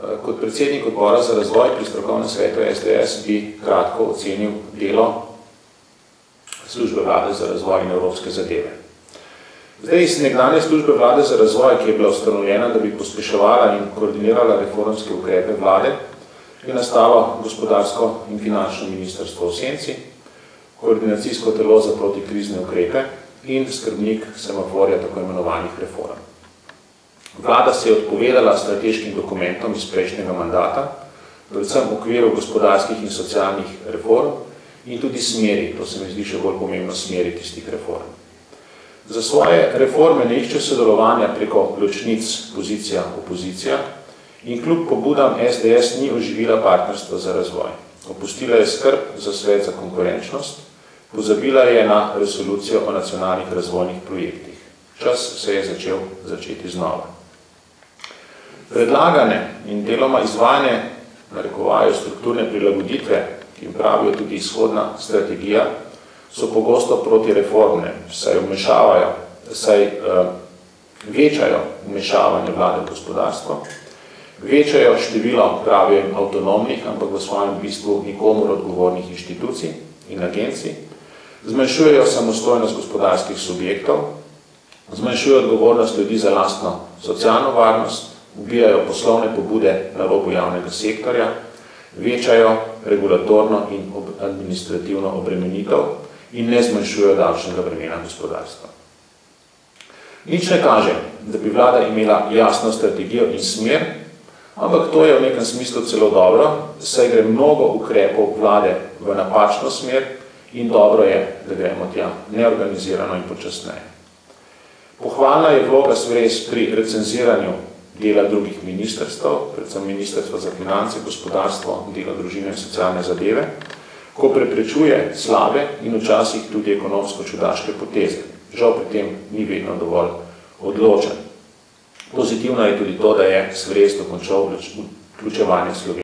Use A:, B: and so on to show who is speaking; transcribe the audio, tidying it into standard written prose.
A: Kot predsednik odbora za razvoj pri strokovnem svetu SDS bi kratko ocenil delo službe vlade za razvoj in evropske zadeve. Zdaj, iz nekdanje službe vlade za razvoj, ki je bila ustanovljena, da bi pospeševala in koordinirala reformske ukrepe vlade, je nastalo gospodarsko in finančno ministrstvo v senci, koordinacijsko telo za protikrizne ukrepe in skrbnik semaforja tako imenovanih reform. Vlada se je odpovedala strateškim dokumentom iz prejšnjega mandata, predvsem v okviru gospodarskih in socialnih reform in tudi smeri, to se mi zdi še bolj pomembno, smeri tistih reform. Za svoje reforme ne išče sodelovanja preko ločnic pozicija-opozicija in kljub pobudam SDS ni oživila partnerstva za razvoj. Opustila je skrb za svet za konkurenčnost, pozabila je na resolucijo o nacionalnih razvojnih projektih. Čas se je začeti znova. Predlagane in deloma izvajanje, narekovajo, strukturne prilagoditve, ki jim pravijo tudi izhodna strategija, so pogosto protireformne, saj večajo vmešavanje vlade v gospodarstvo, večajo število, pravijo, avtonomnih, ampak v svojem bistvu nikomur odgovornih inštitucij in agencij, zmanjšujejo samostojnost gospodarskih subjektov, zmanjšujejo odgovornost ljudi za lastno socialno varnost, ubijajo poslovne pobude na robu javnega sektorja, večajo regulatorno in administrativno obremenitev in ne zmanjšujejo davčnega bremena gospodarstva. Nič ne kaže, da bi vlada imela jasno strategijo in smer, ampak to je v nekem smislu celo dobro, saj gre mnogo ukrepov vlade v napačno smer in dobro je, da gremo tja neorganizirano in počasneje. Pohvalna je vloga SVRES pri recenziranju dela drugih ministrstv, predvsem Ministrstva za finance, gospodarstvo, delo, družine in socialne zadeve, ko preprečuje slabe in včasih tudi ekonomsko čudaške poteze. Žal pri tem ni vedno dovolj odločen. Pozitivno je tudi to, da je SVRES dokončal vključevanje Slovenije